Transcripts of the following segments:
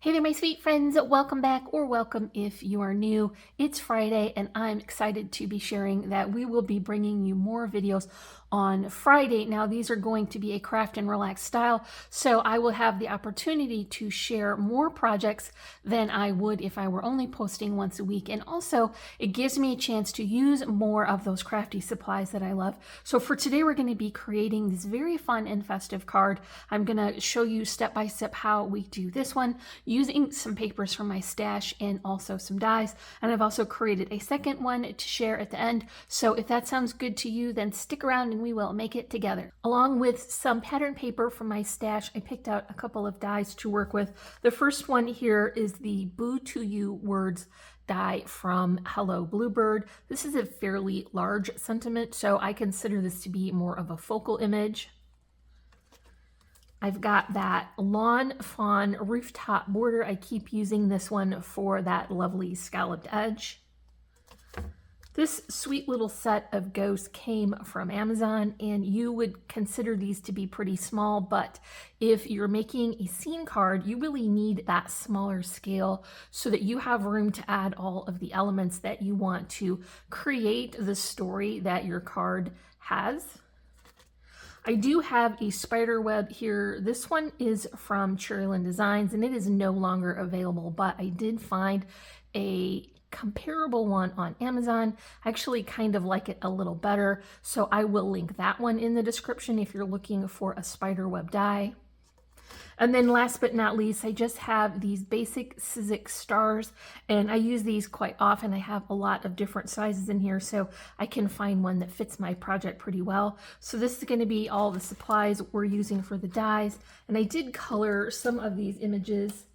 Hey there, my sweet friends. Welcome back, or welcome if you are new. It's Friday, and I'm excited to be sharing that we will be bringing you more videos on Friday. Now, these are going to be a craft and relax style, so I will have the opportunity to share more projects than I would if I were only posting once a week. And also, it gives me a chance to use more of those crafty supplies that I love. So for today, we're going to be creating this very fun and festive card. I'm going to show you step by step how we do this one, using some papers from my stash and also some dies. And I've also created a second one to share at the end. So if that sounds good to you, then stick around and we will make it together. Along with some pattern paper from my stash, I picked out a couple of dies to work with. The first one here is the Boo to You Words die from Hello Bluebird. This is a fairly large sentiment, so I consider this to be more of a focal image. I've got that Fawn Rooftop border. I keep using this one for that lovely scalloped edge. This sweet little set of ghosts came from Amazon, and you would consider these to be pretty small, but if you're making a scene card, you really need that smaller scale so that you have room to add all of the elements that you want to create the story that your card has. I do have a spider web here. This one is from Cherryland Designs, and it is no longer available, but I did find a comparable one on Amazon. I actually kind of like it a little better, so I will link that one in the description if you're looking for a spiderweb die. And then last but not least, I just have these basic Sizzix stars, and I use these quite often. I have a lot of different sizes in here, so I can find one that fits my project pretty well. So this is going to be all the supplies we're using for the dies, and I did color some of these images,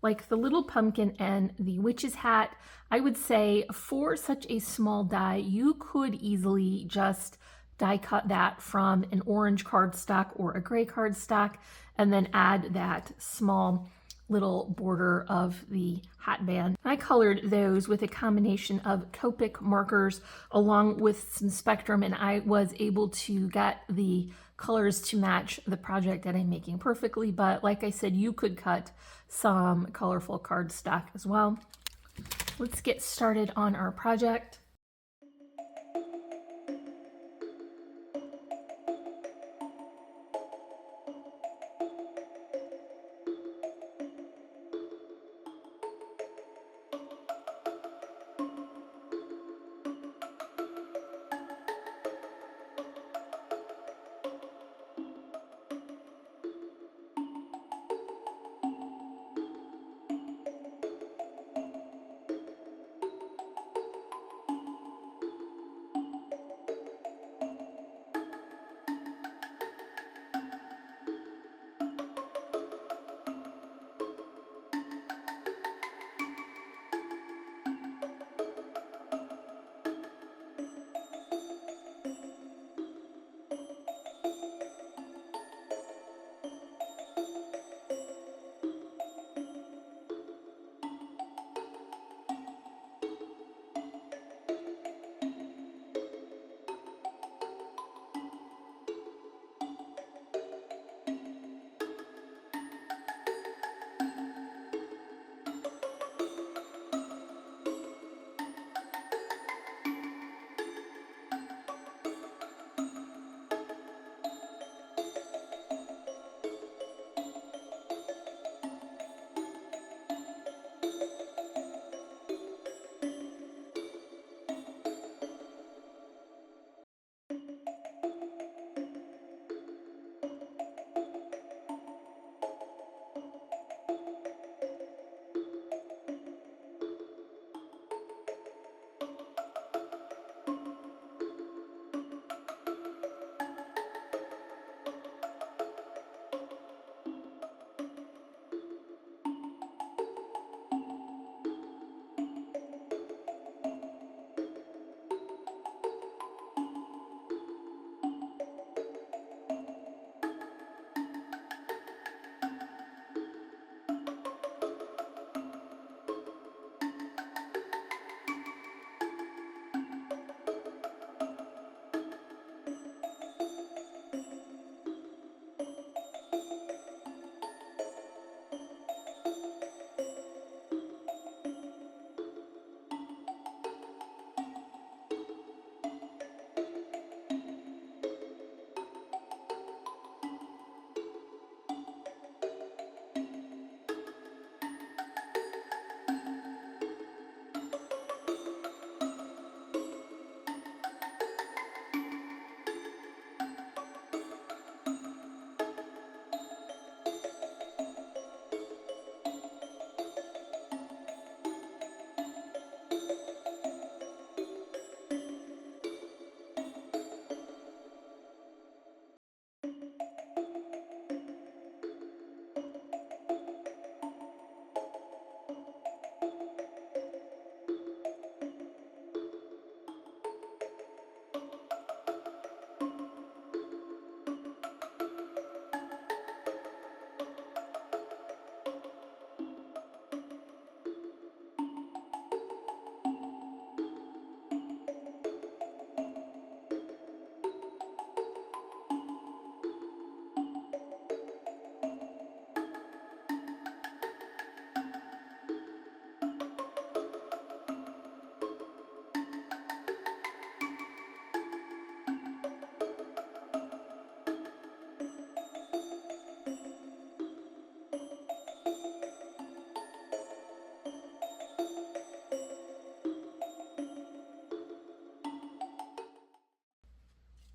like the little pumpkin and the witch's hat. I would say for such a small die, you could easily just die cut that from an orange cardstock or a gray cardstock, and then add that small little border of the hat band. I colored those with a combination of Copic markers along with some Spectrum, and I was able to get the colors to match the project that I'm making perfectly. But like I said, you could cut some colorful cardstock as well. Let's get started on our project.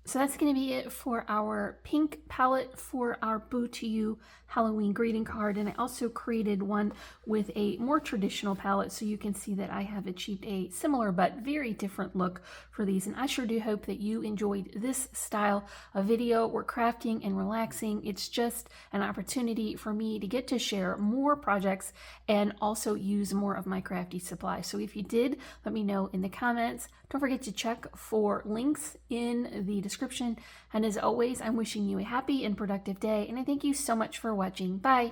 So that's going to be it for our pink palette for our Boo to You Halloween greeting card. And I also created one with a more traditional palette, so you can see that I have achieved a similar but very different look for these. And I sure do hope that you enjoyed this style of video. We're crafting and relaxing. It's just an opportunity for me to get to share more projects and also use more of my crafty supplies. So if you did, let me know in the comments. Don't forget to check for links in the description. And as always, I'm wishing you a happy and productive day, and I thank you so much for watching. Bye!